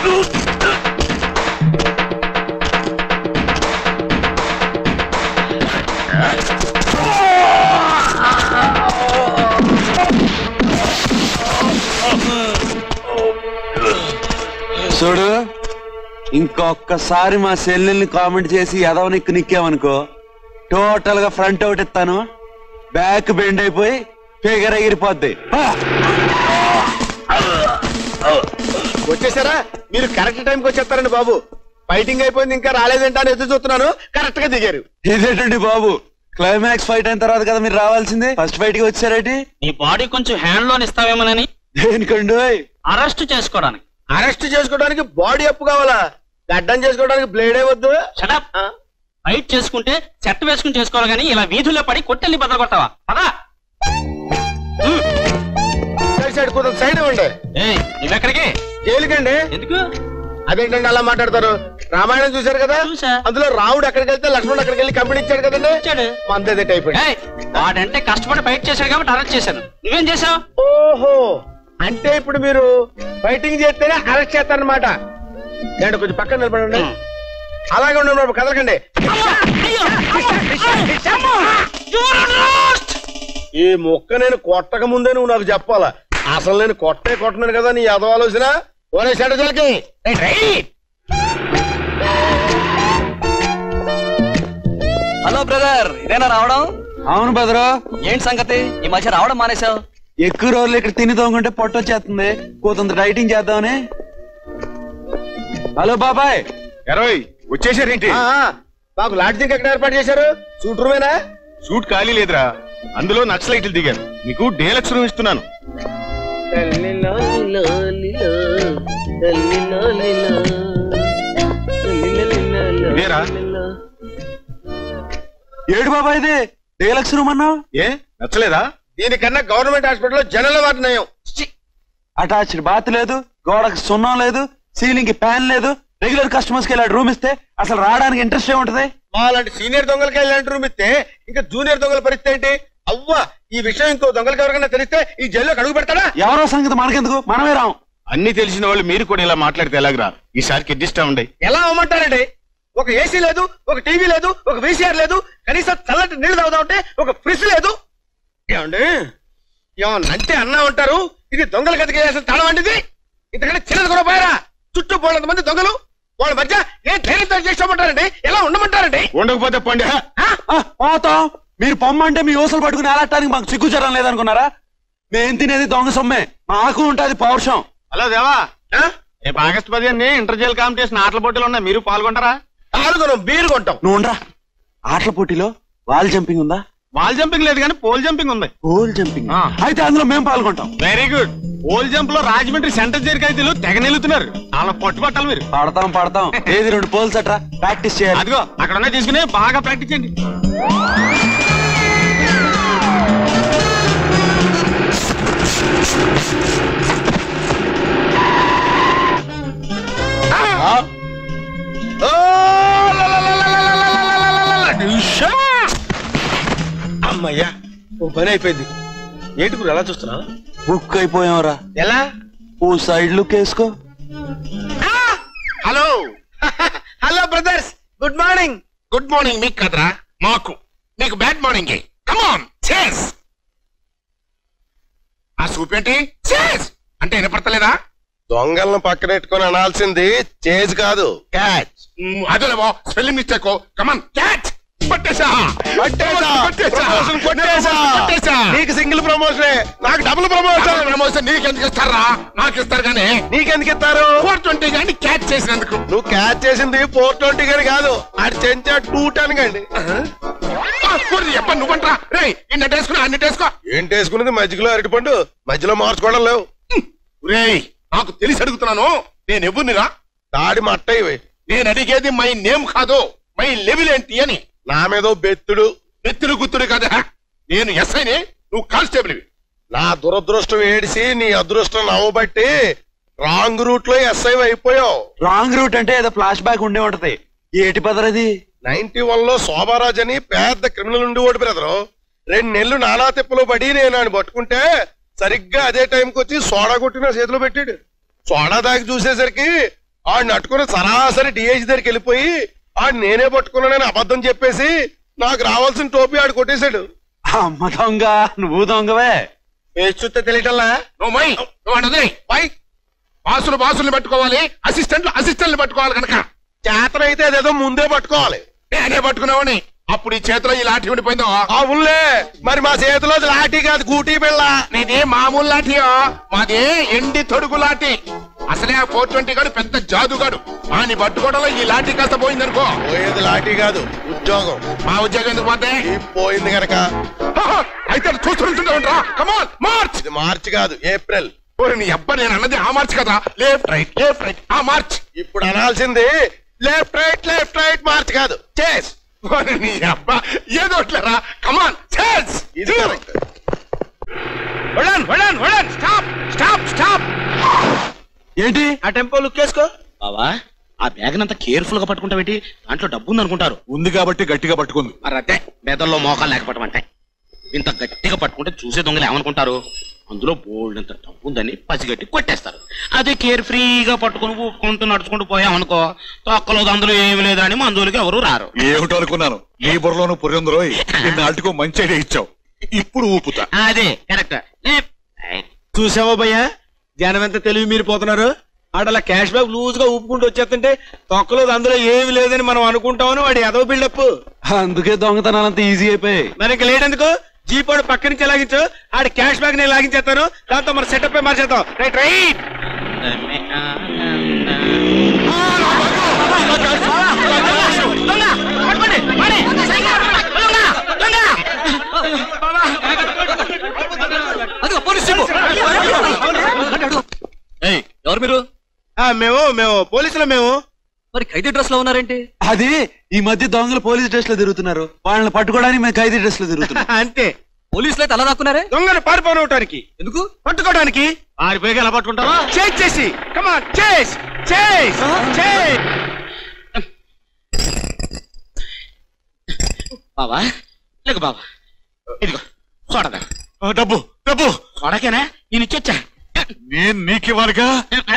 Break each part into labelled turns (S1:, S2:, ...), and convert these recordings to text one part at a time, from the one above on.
S1: చూడు, ఇంకొకసారి మా సెల్లుల్ని కామెంట్ చేసి ఎదవ నిక్కామనుకో, టోటల్ గా ఫ్రంట్ అవుట్ ఇస్తాను, బ్యాక్ బెండ్ అయిపోయి ఫిగర్ ఎగిరిపోద్ది.
S2: వచ్చేసారా? మీరు కరెక్ట్ టైంకి వచ్చేస్తారండి బాబు. ఫైటింగ్ అయిపోయింది, ఇంకా రాలేదంటే అని ఎదురు చూస్తున్నాను. కరెక్ట్ గా దిగారు.
S1: ఇదేంటండి బాబు, క్లైమాక్స్ ఫైట్ అయిన తర్వాత కదా మీరు రావాల్సిందే, ఫస్ట్ ఫైట్ కి వచ్చారేంటి?
S3: నీ బాడీ కొంచెం హ్యాండ్ లోన్ ఇస్తావేమోనని.
S1: దేనికండి?
S3: అరెస్ట్ చేసుకోవడానికి.
S2: అరెస్ట్ చేసుకోవడానికి బాడీ అప్పు కావాలా? గడ్డం చేసుకోవడానికి బ్లేడే వద్దు.
S3: షటప్. ఫైట్ చేసుకుంటే చెట్టు వేసుకుని చేసుకోవాలి కానీ ఇలా వీధుల్లో పడి కొట్టెల్ని బద్దలు కొట్టావా? పదా.
S2: సైడ్ కుదరదు, సైడ్ ఇవ్వండి.
S3: నువ్వెక్కడికి?
S2: జైలుకండి.
S3: ఎందుకు?
S2: అదేంటండి అలా మాట్లాడతారు? రామాయణం చూశారు కదా, అందులో రాముడు ఎక్కడికి వెళ్తే లక్ష్మణుడు అక్కడికి వెళ్ళి కంపెనీ ఇచ్చాడు కదండి. మందే అయిపోయింది.
S3: వాడంటే కష్టపడి ఫైట్ చేశాడు కాబట్టి అరెస్ట్ చేశాను. నువ్వేం చేసావు?
S2: ఓహో, అంటే ఇప్పుడు మీరు ఫైటింగ్ చేస్తేనే అరెస్ట్ చేస్తారనమాట. నేను కొంచెం పక్కన నిలబడండి. అలాగే ఉండండి, కదలకండి. ఈ మొక్క నేను కొట్టక ముందే నువ్వు నాకు చెప్పాలా? అసలు నేను కొట్టను కదా నీ ఎదో ఆలోచన. ఓరే షటజలకి
S4: హలో బ్రదర్, ఇదేనా రావడం?
S1: అవును బ్రదరు.
S4: ఏంటి సంగతి, ఈ మధ్య రావడం మానేశావు?
S1: ఎక్కువ రోజులు ఇక్కడ తిని తోముకుంటే పొట్ట వచ్చేస్తుంది, కొంత డైటింగ్ చేద్దామని. హలో బాబాయ్.
S2: వచ్చేసారేంటి? మాకు లాడ్జింగ్ ఎక్కడ ఏర్పాటు చేశారు? సూట్ రూమేనా?
S5: సూట్ ఖాళీ లేదురా, అందులో నక్సలైట్లు దిగారు. నీకు డేలక్స్ రూమ్ ఇస్తున్నాను. ఇదేరా?
S1: ఏడు బాబాయ్ ఇది డీలక్స్ రూమ్ అన్నావు?
S5: ఏ నచ్చలేదా?
S2: దీనికన్నా గవర్నమెంట్ హాస్పిటల్లో జనరల్ వార్డు నయం.
S1: అటాచ్డ్ బాత్ లేదు, గోడకు సున్నం లేదు, సీలింగ్ కి ఫ్యాన్ లేదు. రెగ్యులర్ కస్టమర్స్ కి ఇలాంటి రూమ్ ఇస్తే అసలు రావడానికి ఇంట్రెస్ట్ ఏముంటది?
S2: అలాంటి సీనియర్ దొంగలకి ఇలాంటి రూమ్ ఇస్తే ఇంకా జూనియర్ దొంగల పరిస్థితి ఏంటి? అవ్వా, ఈ విషయం ఇంకో దొంగలకి ఎవరికైనా తెలిస్తే ఈ జైల్లోకి అడుగు పెడతాడా?
S1: ఎవరో సంగతి మనకెందుకు, మనమే రాం.
S5: అన్ని తెలిసిన వాళ్ళు మీరు కూడా ఇలా మాట్లాడితే ఎలాగరా? ఈసారికి అడ్జస్ట్ అవ్వండి.
S2: ఎలా అవ్వమంటారండి? ఒక ఏసీ లేదు, ఒక టీవీ లేదు, ఒక వీసీఆర్ లేదు, కనీసం చల్లటి నీళ్లు తాగుదామంటే ఒక ఫ్రిడ్జ్ లేదు. ఏమండి, ఏమన్నంటే అన్నా ఉంటారు. ఇది దొంగల గదికి వేసిన తాళం అండి. ఇంతకంటే చిన్నది కూడా పోయారా? చుట్టూ 400 మంది దొంగలు, వాళ్ళ మధ్య ఏం ధైర్యంతో చేసుకోమంటారండి? ఎలా ఉండమంటారండి?
S5: ఉండకపోతే పండి.
S1: పోతాం. మీరు పొమ్మంటే మీ ఊసలు పట్టుకుని ఆడటానికి మాకు సిగ్గుచరం లేదనుకున్నారా? మేం తినేది దొంగ సొమ్మే, మాకు ఉంటది పౌరుషం.
S5: హలో దేవా, రేపు ఆగస్టు 15 ఇంటర్ జైల్ కాంపిటీషన్ ఆటల పోటీలు ఉన్నాయి, మీరు పాల్గొంటారా?
S2: పాల్గొనం, బీరు కొంటాం.
S1: నువ్వు ఉండరా. ఆటల పోటీలో వాల్ జంపింగ్ ఉందా?
S5: వాల్ జంపింగ్ లేదు కానీ పోల్ జంపింగ్ ఉంది.
S1: పోల్ జంపింగ్ అయితే అందులో మేము పాల్గొంటాం.
S5: Very good. పోల్ జంప్ లో రాజమండ్రి సెంటర్ జైలు ఖైదీలు తెగ నిలుతున్నారు. అలా పట్టుబట్టాలి మీరు.
S1: పడతాం. ఏది 2 పోల్స్ అట్రా ప్రాక్టీస్ చేయాలి.
S5: అదిగో అక్కడ ఉన్నాయి, తీసుకుని బాగా ప్రాక్టీస్ చేయండి.
S2: అమ్మయ్యా, ఓ పని అయిపోయింది. ఏంటి ఇప్పుడు ఎలా చూస్తున్నా?
S1: బుక్ అయిపోయావురా.
S2: ఎలా?
S1: ఓ సైడ్ లుక్ వేసుకో.
S5: Hello
S2: hello brothers, good morning.
S5: Good morning మీకు కదరా, మాకు. నీకు బ్యాడ్ మార్నింగ్. కమాన్ చేస్. ఆ సూప్ ఏంటి? చేస్ అంటే వినపడతలేదా?
S2: దొంగలను పక్కనెట్టుకొని అనాల్సింది చేజ్ కాదు, క్యాచ్.
S5: అదేలేవో స్పెల్లింగ్ మిస్టేక్. Come on catch.
S2: నీకు సింగిల్ ప్రమోషన్, నాకు డబుల్ ప్రమోషన్.
S5: ప్రమోషన్ నీకెందుకు ఇస్తారా? నాకు ఇస్తారు కానీ.
S2: నీకెందుకు ఇస్తారు?
S5: 420 కానీ క్యాచ్ చేసినందుకు.
S2: నువ్వు క్యాచ్ చేసింది 420 కానీ కాదు, అది చెంచా 210 కండి.
S5: నువ్వంటరా రే, ఇన్నట్టేసుకుని అన్నిటేసుకో.
S2: ఏంటేసుకున్నది? మధ్యలో అరటిపండు, మధ్యలో మార్చుకోవడం లేవు.
S5: రే, నాకు తెలిసి అడుగుతున్నాను, నేను ఎవరినిరా?
S2: దాడి మట్ట ఇవి.
S5: నేను అడిగేది మై నేమ్ కాదు, మై లెవెల్ ఏంటి అని.
S2: నా మీద బెత్తుడు
S5: బెత్తుడు గుత్తుడు కదా. నేను ఎస్ఐని, నువ్వు కానిస్టేబుల్.
S2: నా దురదృష్టం ఏడిసి నీ అదృష్టం నవ్వబట్టి రాంగ్ రూట్ లో ఎస్ఐ అయిపోయావు.
S1: రాంగ్ రూట్ అంటే ఏదో ఫ్లాష్ బ్యాక్ ఉండే ఉంటది. ఏటి పదరది?
S2: 91 లో శోభారాజ్ అని పెద్ద క్రిమినల్ ఉండి ఓడి బ్రదరు. 2 నెలలు నానా తిప్పలు పడి నేను ఆయన పట్టుకుంటే సరిగ్గా అదే టైంకి వచ్చి సోడా కొట్టి నా చేతిలో పెట్టాడు. సోడా దాగి చూసేసరికి ఆడిని అట్టుకుని సరాసరి డిఐజీ దగ్గరికి వెళ్ళిపోయి ఆడు నేనే పట్టుకున్నానని అబద్ధం చెప్పేసి నాకు రావాల్సిన టోపీ ఆడు కొట్టేశాడు.
S1: అమ్మ దొంగ, నువ్వు దొంగవే.
S2: వేసి చూస్తే తెలియటల్లా.
S5: బాసుల్ని పట్టుకోవాలి, అసిస్టెంట్లు పట్టుకోవాలి కనుక
S2: చేతన అయితే అదేదో ముందే పట్టుకోవాలి.
S5: నేనే పట్టుకున్నావని అప్పుడు ఈ చేతిలో ఈ లాఠీ ఉండిపోయిందో.
S2: అవునులే, మరి మా చేతిలో లాఠీ కాదు గూటీ బిళ్ళ.
S5: నీది మామూలు లాఠీయో, మాది ఎండి తొడుగు లాఠీ. అసలే ఆ 420 గాడు పెద్ద జాదుగాడు. అని పట్టుకోవడంలో ఈ లాఠీ కాస్త పోయిందనుకో.
S2: పోయేది లాఠీ కాదు, ఉద్యోగం.
S5: మా ఉద్యోగం ఎందుకు పోతే
S2: పోయింది గనక.
S5: అయితే చూస్తుంటా. కమాన్ మార్చ్.
S2: ఇది మార్చి కాదు, ఏప్రిల్.
S5: నీ అబ్బా, నేను అన్నది ఆ మార్చ్ కదా. లెఫ్ట్ రైట్ ఆ మార్చ్.
S2: ఇప్పుడు అనాల్సింది లెఫ్ట్ రైట్ మార్చ్ కాదు, చేస్.
S5: నీ అబ్బా ఏదోట్లేరా. కమాన్ చేస్.
S2: ఇది
S5: స్టాప్.
S1: ఏంటి
S2: ఆ టెంపో లుక్ వేసుకో.
S3: బావా, ఆ బ్యాగ్ అంతా కేర్ఫుల్ గా పట్టుకుంటావేంటి? దాంట్లో డబ్బు ఉంది అనుకుంటారు.
S5: ఉంది కాబట్టి గట్టిగా పట్టుకుంది.
S3: మరి అదే బెదల్లో మోకాలు లేకపోవటం అంటే. ఇంత గట్టిగా పట్టుకుంటే చూసే దొంగలు ఏమనుకుంటారు? అందులో బోల్డ్ అంత డబ్బు ఉందని పసిగట్టి కొట్టేస్తారు. అదే కేర్ ఫ్రీగా పట్టుకుని ఊపుకుంటూ నడుచుకుంటూ పోయామనుకో, తొక్కలో అందులో ఏమి లేదా అని మందులకి ఎవరు రారు.
S5: ఏమిటో అనుకున్నాను, నీ బుర్రలోను పురిందరో. నాటికో మంచి ఐడియా ఇచ్చావు. ఇప్పుడు ఊపుతా.
S3: అదే కరెక్ట్.
S2: చూసావా భయ్యా, జనం ఎంత తెలివి మీరు పోతున్నారు. ఆడలా క్యాష్ బ్యాక్ లూజ్ గా ఊపుకుంటూ వచ్చేస్తుంటే తొక్కలో అందులో ఏమి లేదని మనం అనుకుంటామని వాడి ఎదవ బిల్డప్.
S1: అందుకే దొంగతనాలంత ఈజీ అయిపోయి.
S2: మరి ఇంకా లేట్ ఎందుకు? జీప్ వాడు పక్క నుంచి లాగించు, ఆడి క్యాష్ బ్యాగ్ నేను లాగించేస్తాను. దాంతో మన సెటప్ మార్చేద్దాం. రైట్.
S4: ఎవరు మీరు?
S2: మేము పోలీసులు.
S4: మరి ఖైదీ డ్రెస్ లో ఉన్నారేంటి?
S1: అది ఈ మధ్య దొంగలు పోలీస్ డ్రెస్ లో తిరుగుతున్నారు. వాళ్ళని పట్టుకోవడానికి మేము ఖైదీ డ్రెస్ లో తిరుగుతున్నాం.
S2: అంతే.
S4: పోలీసులు అయితే అలా దాక్కున్నారే?
S2: దొంగలు పారిపోవడానికి.
S4: ఎందుకు?
S2: పట్టుకోవడానికి.
S3: పారిపోయి ఎలా పట్టుకుంటావా?
S2: చేసి కమాన్ చేస్.
S3: బావా లేక బావా, ఇదిగో చూడదా.
S5: డబ్బు
S3: చూడకేనా నేను ఇచ్చొచ్చా.
S5: నేను నీకివ్వాలిగా.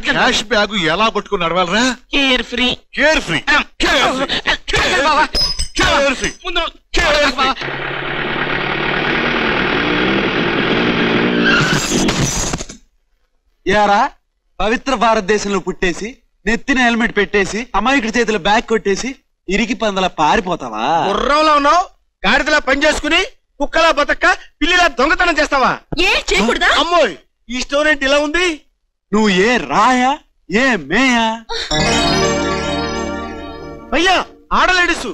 S5: క్యాష్ బ్యాగ్ ఎలా పట్టుకుని నడవాలరా?
S3: Care free. ముందు
S1: యారా, పవిత్ర భారతదేశంలో పుట్టేసి నెత్తిన హెల్మెట్ పెట్టేసి అమాయకుడి చేతిలో బ్యాగ్ కొట్టేసి ఇరికి పందలా పారిపోతావా?
S2: గుర్రంలో ఉన్నావు, గాడిదలా పని చేసుకుని కుక్కలా బతక్క పిల్లిలా దొంగతనం చేస్తావా?
S6: ఏ చేయకూడదా?
S2: అమ్మోయ్, ఈ స్టోరీ ఇలా ఉంది.
S1: నువ్వు ఏ రాయా ఏ మేయా?
S2: అయ్యా, ఆడలేడీసు.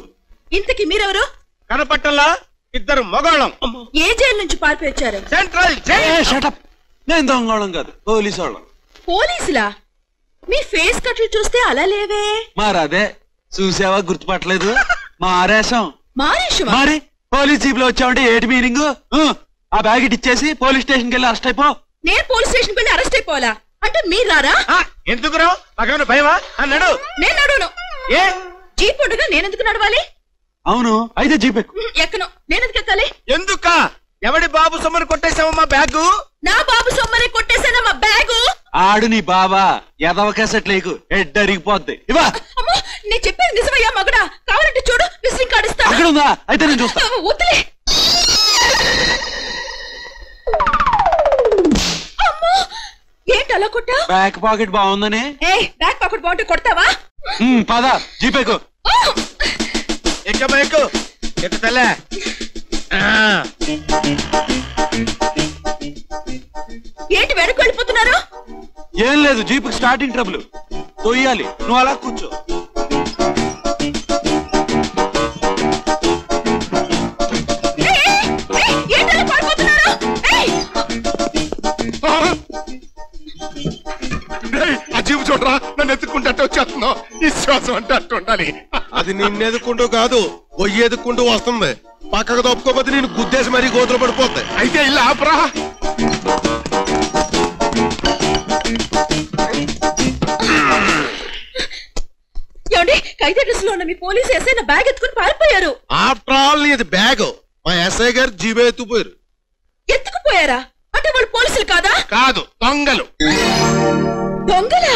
S6: ఇంతకి మీరెవరు?
S2: కనపట్టంలా ఇద్దరు మగాళ్ళం.
S6: ఏ జైలు నుంచి పారిపోయి వచ్చారు?
S2: Central jail.
S1: నేను దొంగోళం కాదు, పోలీసు వాళ్ళం.
S6: పోలీసులా? మీ ఫేస్ కట్లు చూస్తే అలా లేవే.
S1: మరదే చూసావా, గుర్తుపట్టలేదు? మారేశం.
S6: మారేషవా?
S1: మరి పోలీస్ జీప్ లో వచ్చావంటే ఏటి మీనింగ్? ఆ బ్యాగ్ ఇచ్చేసి పోలీస్ స్టేషన్ కి వెళ్ళి అరెస్ట్ అయిపో.
S6: నేను పోలీస్ స్టేషన్ వెళ్ళి అరెస్ట్ అయిపోవాలా? అంటే మీరు రారా?
S2: ఎందుకు రావు? నాకేమైనా భయమా? అన్నాడు.
S6: నేను నడువును.
S2: ఏ
S6: జీప్ ఉండగా నేనెందుకు నడవాలి?
S1: అవును, అయితే జీప్ ఎక్కు.
S6: ఎక్కను. నేనెందుకు ఎక్కాలి?
S2: ఎందుక? ఎవడి బాబు సొమ్మని కొట్టేసావమ్మా బ్యాగు?
S6: నా బాబు సొమ్మని కొట్టేసానా మా బ్యాగు?
S1: ఆడు నీ బాబా, ఎదవ కేసెట్ లేకు, హెడ్ అరిగిపోద్ది. ఇవా
S6: అమ్మో, నేను చెప్పేది నిజమయ్యా మగడా. కావాలంటే చూడు, విజిటింగ్ కార్డు ఇస్తా.
S1: అక్కడ ఉందా? అయితే నేను చూస్తా.
S6: వద్దులే. అమ్మో, ఏంటి అలా కొట్టా?
S1: బ్యాక్ పాకెట్ బాగుందని.
S6: బ్యాక్ పాకెట్ బాగుంటే కొడతావా?
S1: పద జీప్ ఎక్కు.
S2: ఎక్కమ్మా, ఎక్కు తల్లే.
S6: ఏంటి వెనక్కి వెళ్ళిపోతున్నారు?
S1: ఏం లేదు, జీప్ స్టార్టింగ్ ట్రబుల్. తొయ్యాలి, నువ్వు అలా కూర్చో.
S6: ఏంటి అలా పడిపోతున్నారు?
S5: ఆ జీపు చూడరా, నన్ను ఎత్తుకుంటే వచ్చేస్తున్నావు. విశ్వాసం అంటే అట్టు ఉండాలి.
S2: అది నిన్నెదుకుంటూ కాదు, పొయ్యి ఎదుక్కుంటూ వస్తుంది. పక్కకు తప్పుకోపోతే నేను గుద్దేసి మరీ గోతులు పడిపోతాయి.
S5: అయితే ఇల్లు ఆపరా.
S6: ఏమండి, ఖైదీ డ్రెస్ లో ఉన్న మీ పోలీసు ఎస్ఐ నా బ్యాగ్ ఎత్తుకుని పారిపోయారు.
S2: ఆఫ్టర్ ఆల్ ఇది బ్యాగ్. మా ఎస్ఐ గారు జీబే ఎత్తుపోయారు.
S6: ఎత్తుకుపోయారా? అంటే వాళ్ళు పోలీసులు కాదా?
S5: కాదు, దొంగలు.
S6: దొంగలా?